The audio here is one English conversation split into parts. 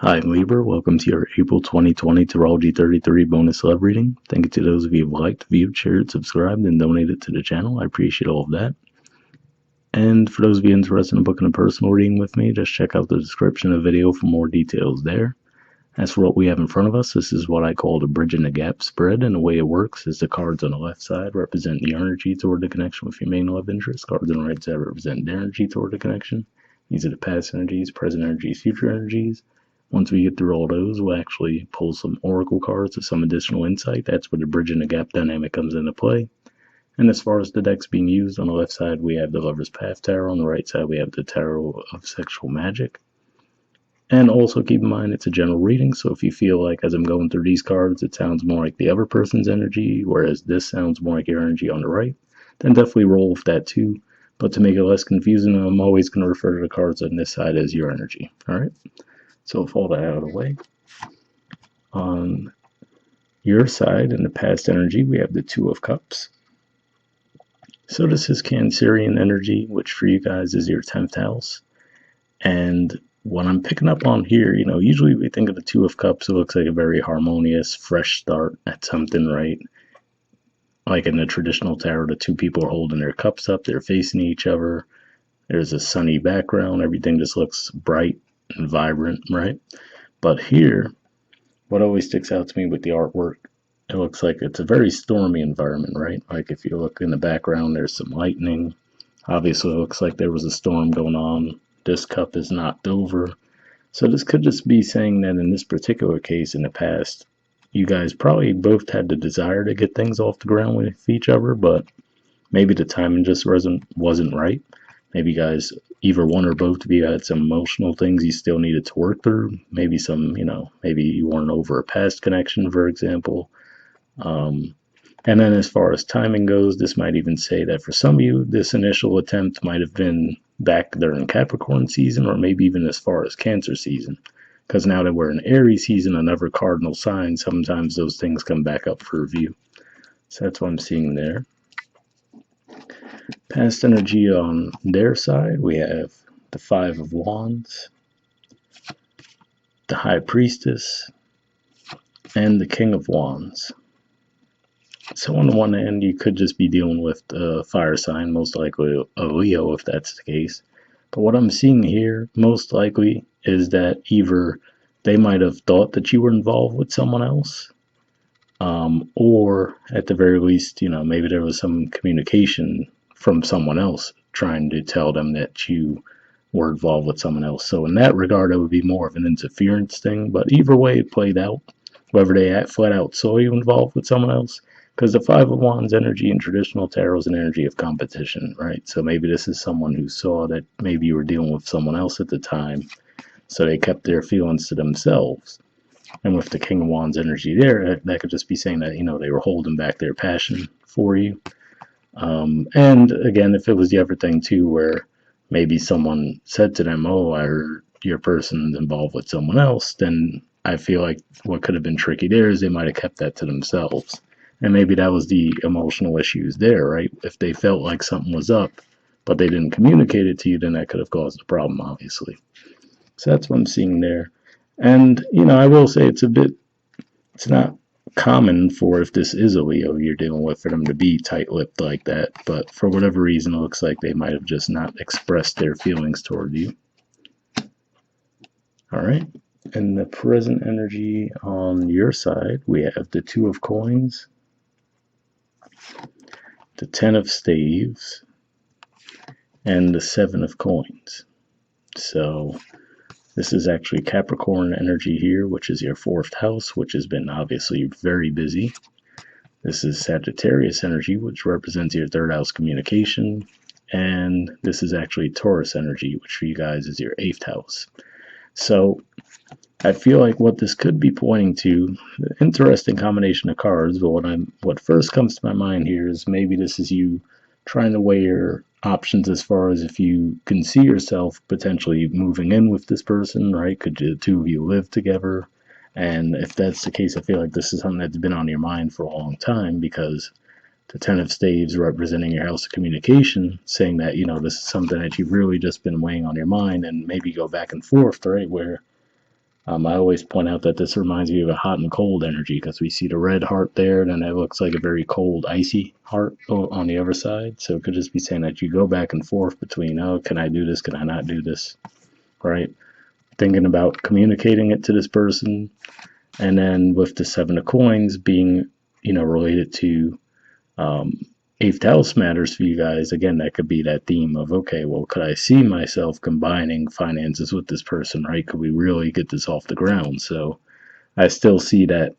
Hi, I'm Libra. Welcome to your April 2020 Astrology 33 bonus love reading. Thank you to those of you who liked, viewed, shared, subscribed, and donated to the channel. I appreciate all of that. And for those of you interested in booking a personal reading with me, just check out the description of the video for more details there. As for what we have in front of us, this is what I call the bridging the gap spread, and the way it works is the cards on the left side represent your energy toward the connection with your main love interest. Cards on the right side represent their energy toward the connection. These are the past energies, present energies, future energies. Once we get through all those, we'll actually pull some oracle cards with some additional insight. That's where the bridging the gap dynamic comes into play. And as far as the decks being used, on the left side we have the Lover's Path Tarot, on the right side we have the Tarot of Sexual Magic. And also keep in mind it's a general reading, so if you feel like as I'm going through these cards it sounds more like the other person's energy, whereas this sounds more like your energy on the right, then definitely roll with that too. But to make it less confusing, I'm always going to refer to the cards on this side as your energy. Alright? So with all that out of the way, on your side in the past energy, we have the Two of Cups. So this is Cancerian energy, which for you guys is your 10th house. And what I'm picking up on here, usually we think of the Two of Cups, it looks like a very harmonious, fresh start at something, right? Like in the traditional tarot, the two people are holding their cups up, they're facing each other. There's a sunny background, everything just looks bright and vibrant, right? But here, what always sticks out to me with the artwork, it looks like it's a very stormy environment, right? Like if you look in the background, there's some lightning. Obviously, it looks like there was a storm going on. This cup is knocked over. So this could just be saying that in this particular case in the past, you guys probably both had the desire to get things off the ground with each other, but maybe the timing just wasn't right. Maybe you guys, either one or both of you had some emotional things you still needed to work through. Maybe maybe you weren't over a past connection, for example. And then as far as timing goes, this might even say that for some of you, this initial attempt might have been back during Capricorn season, or maybe even as far as Cancer season. Because now that we're in Aries season, another cardinal sign, sometimes those things come back up for review. So that's what I'm seeing there. Past energy on their side, we have the Five of Wands, the High Priestess, and the King of Wands. So on the one hand, you could just be dealing with a fire sign, most likely a Leo if that's the case. But what I'm seeing here, most likely, is that either they might have thought that you were involved with someone else, or at the very least, maybe there was some communication from someone else trying to tell them that you were involved with someone else. So in that regard, it would be more of an interference thing. But either way it played out, whether they flat out saw you involved with someone else, because the Five of Wands energy in traditional tarot is an energy of competition, right? So maybe this is someone who saw that maybe you were dealing with someone else at the time, so they kept their feelings to themselves. And with the King of Wands energy there, that could just be saying that, they were holding back their passion for you. And again, if it was the other thing too, where maybe someone said to them, oh, I heard your person's involved with someone else, then I feel like what could have been tricky there is they might have kept that to themselves. And maybe that was the emotional issues there, right? If they felt like something was up, but they didn't communicate it to you, then that could have caused a problem, obviously. So that's what I'm seeing there. And, I will say it's not common for, if this is a Leo you're dealing with, for them to be tight-lipped like that, but for whatever reason it looks like they might have just not expressed their feelings toward you. All right, and the present energy on your side, we have the Two of Coins, the Ten of Staves, and the Seven of Coins. So this is actually Capricorn energy here, which is your 4th house, which has been obviously very busy. This is Sagittarius energy, which represents your 3rd house communication. And this is actually Taurus energy, which for you guys is your 8th house. So I feel like what this could be pointing to, an interesting combination of cards, but what first comes to my mind here is maybe this is you trying to weigh your options as far as if you can see yourself potentially moving in with this person, right? Could the two of you live together? And if that's the case, I feel like this is something that's been on your mind for a long time, because the Ten of Staves representing your house of communication, saying that, this is something that you've really just been weighing on your mind, and maybe go back and forth, right? Where I always point out that this reminds me of a hot and cold energy because we see the red heart there, and then it looks like a very cold, icy heart on the other side. So it could just be saying that you go back and forth between, oh, can I do this? Can I not do this? Right? Thinking about communicating it to this person. And then with the Seven of Coins being, related to um, eighth house matters for you guys, again, that could be that theme of, okay, well, could I see myself combining finances with this person, right? Could we really get this off the ground? So I still see that,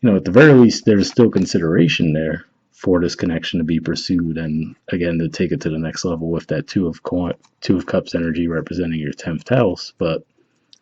at the very least, there's still consideration there for this connection to be pursued, and again, to take it to the next level with that two of cups energy representing your 10th house. But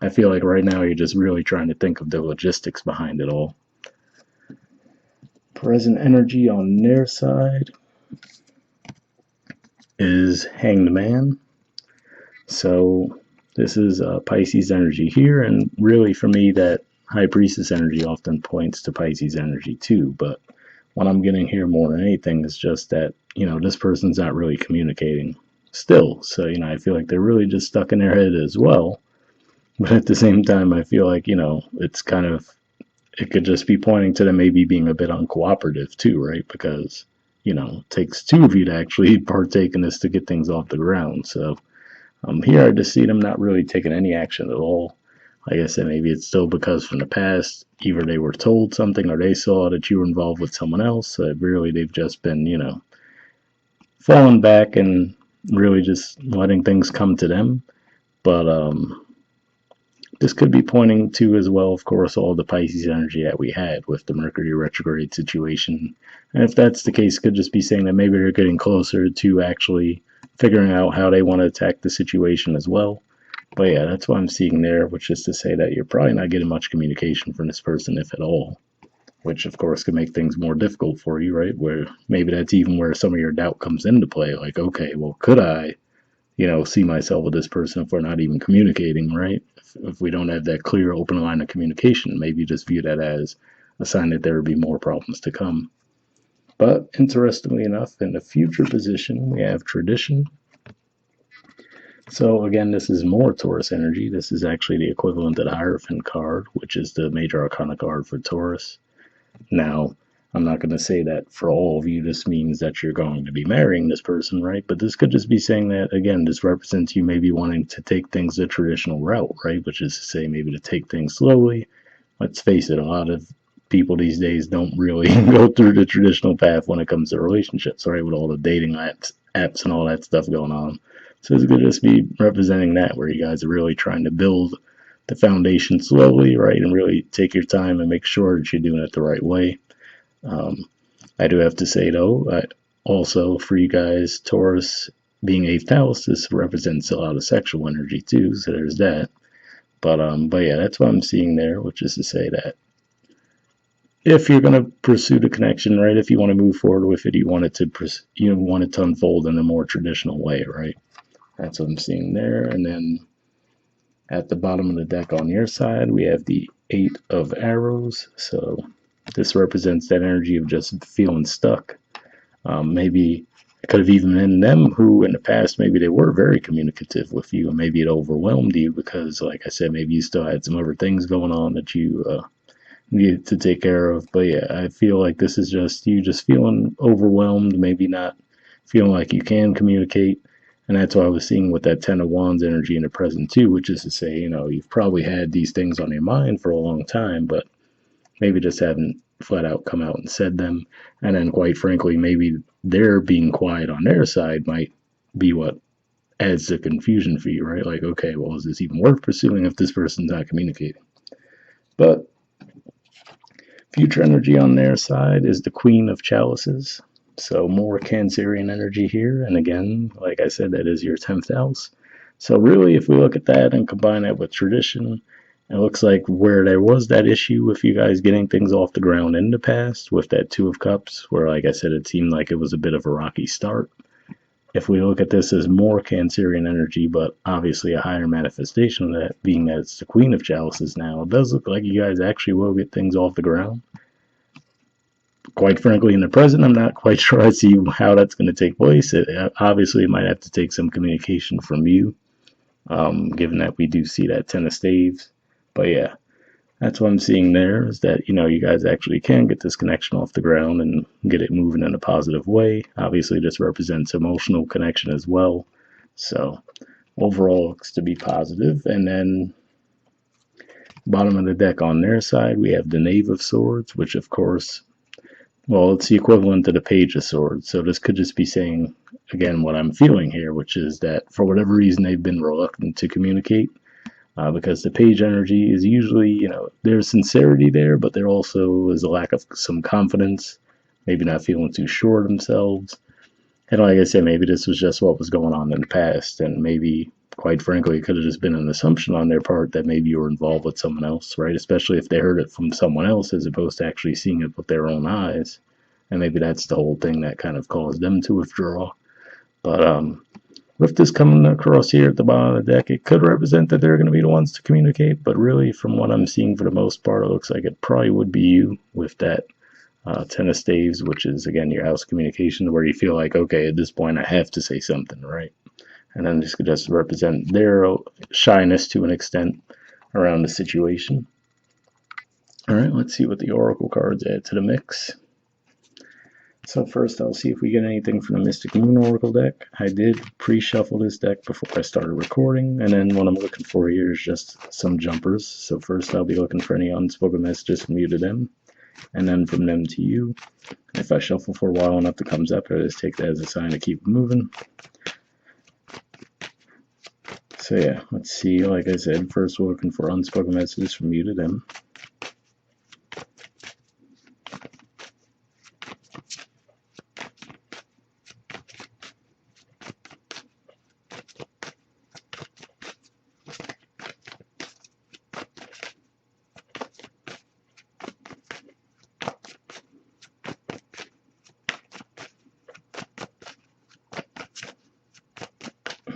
I feel like right now you're just really trying to think of the logistics behind it all. Present energy on their side is Hanged Man. So this is Pisces energy here, and really for me, that High Priestess energy often points to Pisces energy too. But what I'm getting here more than anything is just that, this person's not really communicating still. So, I feel like they're really just stuck in their head as well. But at the same time, I feel like, it's kind of, it could just be pointing to them maybe being a bit uncooperative too, right? Because, it takes two of you to actually partake in this to get things off the ground. So here I just see them not really taking any action at all. Like I said, maybe it's still because from the past, either they were told something or they saw that you were involved with someone else. So really, they've just been, falling back and really just letting things come to them. But this could be pointing to as well, of course, all the Pisces energy that we had with the Mercury retrograde situation. And if that's the case, it could just be saying that maybe they're getting closer to actually figuring out how they want to attack the situation as well. But yeah, that's what I'm seeing there, which is to say that you're probably not getting much communication from this person, if at all, which of course could make things more difficult for you, right? Where maybe that's even where some of your doubt comes into play. Like, okay, well, could I, see myself with this person if we're not even communicating, right? If we don't have that clear, open line of communication, maybe just view that as a sign that there would be more problems to come. But interestingly enough, in the future position, we have tradition. So again, this is more Taurus energy. This is actually the equivalent of the Hierophant card, which is the major arcana card for Taurus. Now, I'm not going to say that for all of you this means that you're going to be marrying this person, right? But this could just be saying that, again, this represents you maybe wanting to take things the traditional route, right? Which is to say maybe to take things slowly. Let's face it, a lot of people these days don't really go through the traditional path when it comes to relationships, right? With all the dating apps and all that stuff going on. So this could just be representing that, where you guys are really trying to build the foundation slowly, right? And really take your time and make sure that you're doing it the right way. I do have to say, though, also for you guys, Taurus being eighth house, this represents a lot of sexual energy too, so there's that. But yeah, that's what I'm seeing there, which is to say that if you're going to pursue the connection, right, if you want to move forward with it, you want it to unfold in a more traditional way, right? That's what I'm seeing there. And then at the bottom of the deck on your side, we have the Eight of Arrows. So this represents that energy of just feeling stuck. Maybe it could have even been them who in the past, maybe they were very communicative with you, and maybe it overwhelmed you because, like I said, maybe you still had some other things going on that you needed to take care of. But yeah, I feel like this is just you just feeling overwhelmed, maybe not feeling like you can communicate. And that's what I was seeing with that Ten of Wands energy in the present too, which is to say, you've probably had these things on your mind for a long time, but maybe just haven't flat out come out and said them. And then quite frankly, maybe their being quiet on their side might be what adds the confusion for you, right? Like, okay, well, is this even worth pursuing if this person's not communicating? But future energy on their side is the Queen of Chalices. So more Cancerian energy here. And again, like I said, that is your 10th house. So really, if we look at that and combine that with tradition, it looks like where there was that issue with you guys getting things off the ground in the past with that Two of Cups, where, like I said, it seemed like it was a bit of a rocky start. If we look at this as more Cancerian energy, but obviously a higher manifestation of that, being that it's the Queen of Chalices now, it does look like you guys actually will get things off the ground. Quite frankly, in the present, I'm not quite sure I see how that's going to take place. Obviously, it might have to take some communication from you, given that we do see that Ten of Staves. But yeah, That's what I'm seeing there, is that, you guys actually can get this connection off the ground and get it moving in a positive way. Obviously, this represents emotional connection as well. So overall, looks to be positive. And then bottom of the deck on their side, we have the Knave of Swords, which of course, well, it's the equivalent to the Page of Swords. So this could just be saying, again, what I'm feeling here, which is that for whatever reason they've been reluctant to communicate. Because the page energy is usually, there's sincerity there, but there also is a lack of some confidence, maybe not feeling too sure of themselves. And like I said, maybe this was just what was going on in the past, and maybe, quite frankly, it could have just been an assumption on their part that maybe you were involved with someone else, right? Especially if they heard it from someone else as opposed to actually seeing it with their own eyes. And maybe that's the whole thing that kind of caused them to withdraw. But with this coming across here at the bottom of the deck, it could represent that they're going to be the ones to communicate, but really, from what I'm seeing for the most part, it looks like it probably would be you with that Ten of Staves, which is, again, your house communication, where you feel like, okay, at this point, I have to say something, right? And then this could just represent their shyness to an extent around the situation. All right, let's see what the Oracle cards add to the mix. So first I'll see if we get anything from the Mystic Moon Oracle deck. I did pre-shuffle this deck before I started recording, and then what I'm looking for here is just some jumpers. So first I'll be looking for any unspoken messages from you to them, and then from them to you. If I shuffle for a while enough that comes up, I just take that as a sign to keep moving. So yeah, let's see, like I said, first we're looking for unspoken messages from you to them.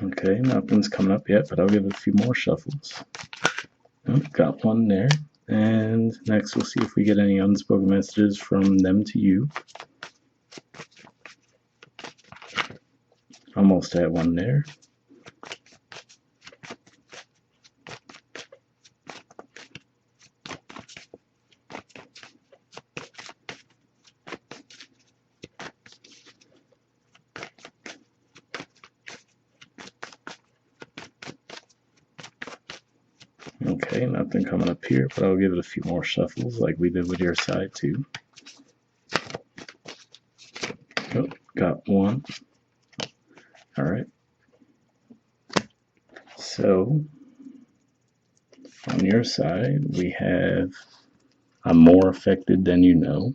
Okay, nothing's coming up yet, but I'll give it a few more shuffles. Oh, got one there. And next we'll see if we get any unspoken messages from them to you. Almost had one there. Okay, nothing coming up here, but I'll give it a few more shuffles like we did with your side too. Oh, got one. All right. So on your side, we have I'm more affected than you know.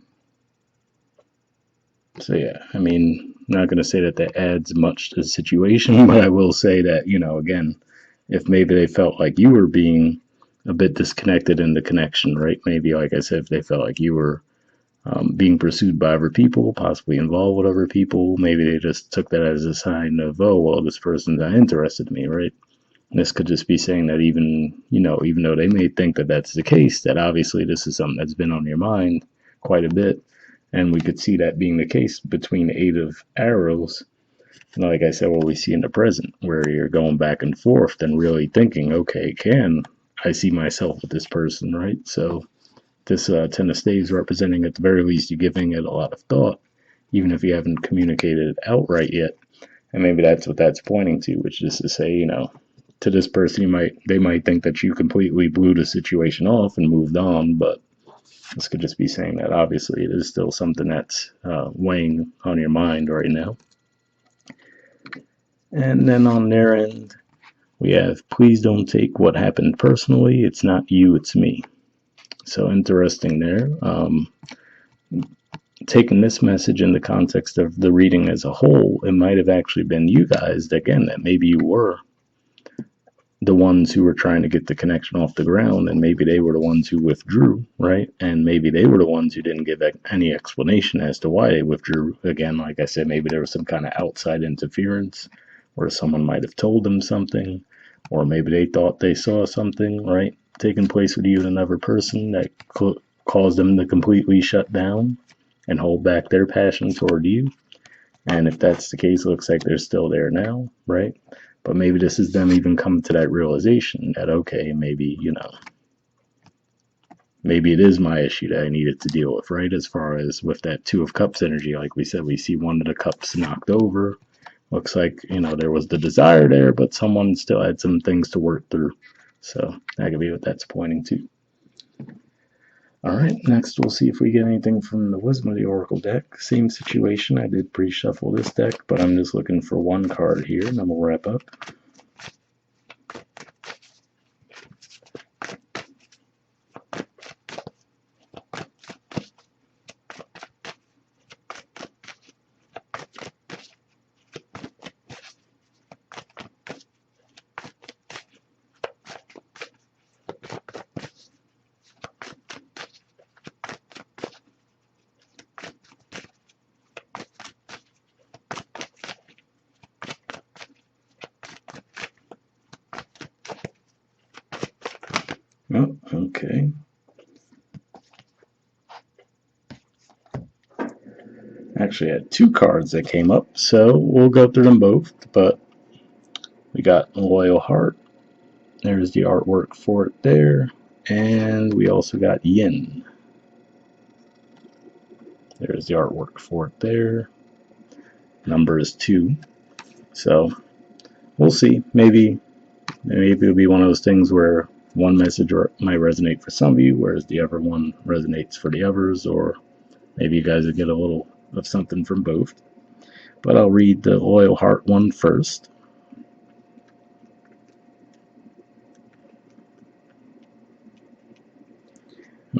So yeah, I mean, I'm not going to say that that adds much to the situation, but I will say that, again, if maybe they felt like you were being a bit disconnected in the connection, right? Maybe, like I said, if they felt like you were being pursued by other people, possibly involved with other people, maybe they just took that as a sign of, oh, well, this person's not interested in me, right? And this could just be saying that even though they may think that that's the case, that obviously this is something that's been on your mind quite a bit. And we could see that being the case between the Eight of Arrows and, like I said, what we see in the present, where you're going back and forth and really thinking, okay, can I see myself with this person, right? So this Ten of Staves representing, at the very least, you giving it a lot of thought, even if you haven't communicated it outright yet. And maybe that's what that's pointing to, which is to say, to this person, they might think that you completely blew the situation off and moved on, but this could just be saying that obviously it is still something that's weighing on your mind right now. And then on their end, we have, please don't take what happened personally. It's not you, it's me. So interesting there. Taking this message in the context of the reading as a whole, it might have actually been you guys, again, that maybe you were the ones who were trying to get the connection off the ground, and maybe they were the ones who withdrew, right? And maybe they were the ones who didn't give any explanation as to why they withdrew. Again, like I said, maybe there was some kind of outside interference, or someone might have told them something, or maybe they thought they saw something, right, taking place with you and another person that caused them to completely shut down and hold back their passion toward you. And if that's the case, it looks like they're still there now, right? But maybe this is them even coming to that realization that, okay, maybe, maybe it is my issue that I needed to deal with, right? As far as with that Two of Cups energy, like we said, we see one of the cups knocked over. Looks like, there was the desire there, but someone still had some things to work through. So that could be what that's pointing to. All right, next we'll see if we get anything from the Wisdom of the Oracle deck. Same situation, I did pre-shuffle this deck, but I'm just looking for one card here, and then we'll wrap up. Oh, okay. Actually, I had two cards that came up, so we'll go through them both. But we got Loyal Heart. There's the artwork for it there. And we also got Yin. There's the artwork for it there. Number is 2. So we'll see. Maybe it'll be one of those things where one message might resonate for some of you, whereas the other one resonates for the others, or maybe you guys will get a little of something from both. But I'll read the Loyal Heart one first.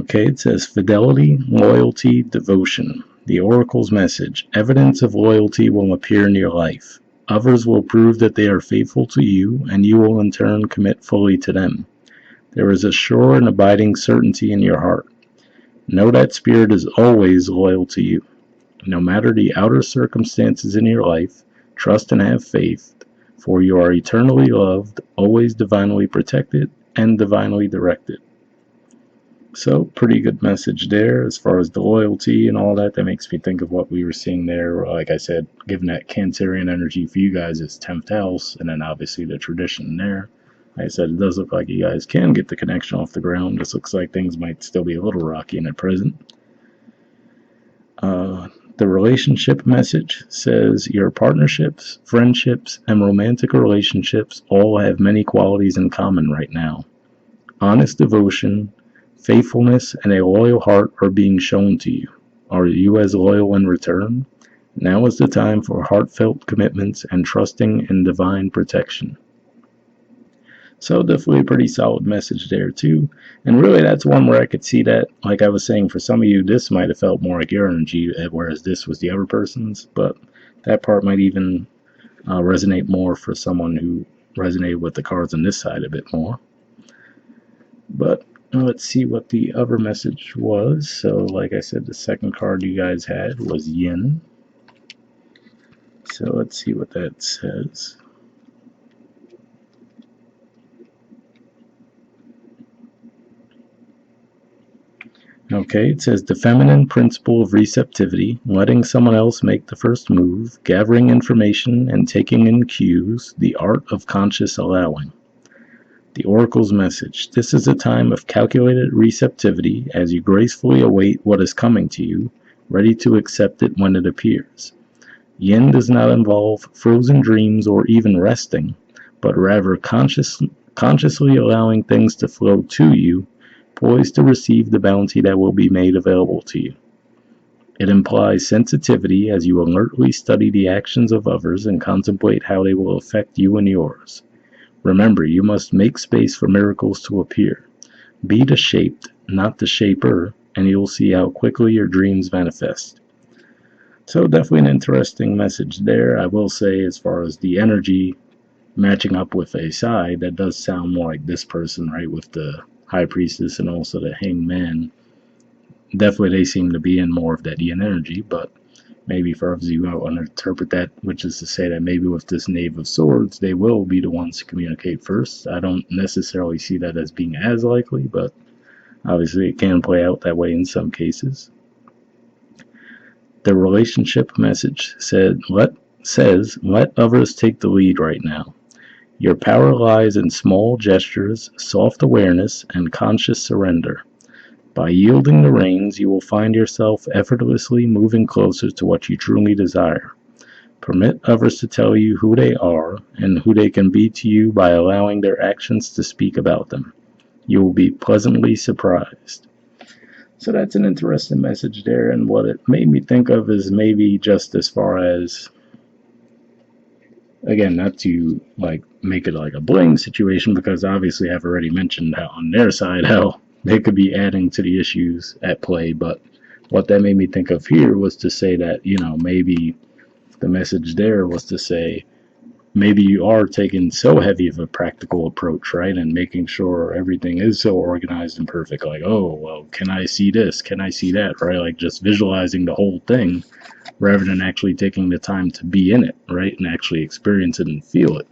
Okay, it says fidelity, loyalty, devotion. The Oracle's message. Evidence of loyalty will appear in your life. Others will prove that they are faithful to you, and you will in turn commit fully to them. There is a sure and abiding certainty in your heart. Know that Spirit is always loyal to you. No matter the outer circumstances in your life, trust and have faith, for you are eternally loved, always divinely protected, and divinely directed. So, pretty good message there as far as the loyalty and all that. That makes me think of what we were seeing there. Like I said, given that Cancerian energy for you guys is 10th house, and then obviously the tradition there. Like I said, it does look like you guys can get the connection off the ground. This looks like things might still be a little rocky in at present. The relationship message says your partnerships, friendships, and romantic relationships all have many qualities in common right now. Honest devotion, faithfulness, and a loyal heart are being shown to you. Are you as loyal in return? Now is the time for heartfelt commitments and trusting in divine protection. So definitely a pretty solid message there too. And really that's one where I could see that, like I was saying, for some of you, this might have felt more like your energy, whereas this was the other person's. But that part might even resonate more for someone who resonated with the cards on this side a bit more. But let's see what the other message was. So like I said, the second card you guys had was Yin. So let's see what that says. Okay, it says the feminine principle of receptivity, letting someone else make the first move, gathering information and taking in cues, the art of conscious allowing. The Oracle's message. This is a time of calculated receptivity as you gracefully await what is coming to you, ready to accept it when it appears. Yin does not involve frozen dreams or even resting, but rather consciously allowing things to flow to you, poised to receive the bounty that will be made available to you. It implies sensitivity as you alertly study the actions of others and contemplate how they will affect you and yours. Remember, you must make space for miracles to appear. Be the shaped, not the shaper, and you'll see how quickly your dreams manifest. So definitely an interesting message there. I will say, as far as the energy matching up with a side, that does sound more like this person, right, with the High Priestess and also the Hanged Man. Definitely they seem to be in more of that Yin energy, but maybe for others you want to interpret that, which is to say that maybe with this Knave of Swords, they will be the ones to communicate first. I don't necessarily see that as being as likely, but obviously it can play out that way in some cases. The relationship message says, let others take the lead right now. Your power lies in small gestures, soft awareness, and conscious surrender. By yielding the reins, you will find yourself effortlessly moving closer to what you truly desire. Permit others to tell you who they are and who they can be to you by allowing their actions to speak about them. You will be pleasantly surprised. So that's an interesting message there, and what it made me think of is maybe just as far as, again, not to like make it like a blame situation, because obviously I've already mentioned how on their side how they could be adding to the issues at play, but what that made me think of here was to say that, maybe the message there was to say maybe you are taking so heavy of a practical approach, right? And making sure everything is so organized and perfect. Like, oh, well, can I see this? Can I see that? Right? Like just visualizing the whole thing rather than actually taking the time to be in it, right? And actually experience it and feel it.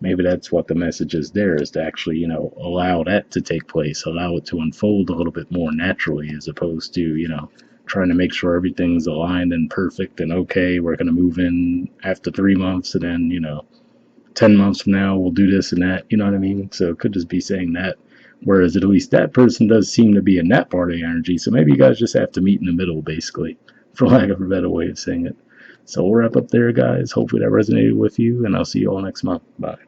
Maybe that's what the message is there, is to actually, allow that to take place, allow it to unfold a little bit more naturally, as opposed to, trying to make sure everything's aligned and perfect and okay. We're going to move in after 3 months, and then, 10 months from now, we'll do this and that. You know what I mean? So it could just be saying that. Whereas at least that person does seem to be in that part of the energy. So maybe you guys just have to meet in the middle, basically, for lack of a better way of saying it. So we'll wrap up there, guys. Hopefully that resonated with you, and I'll see you all next month. Bye.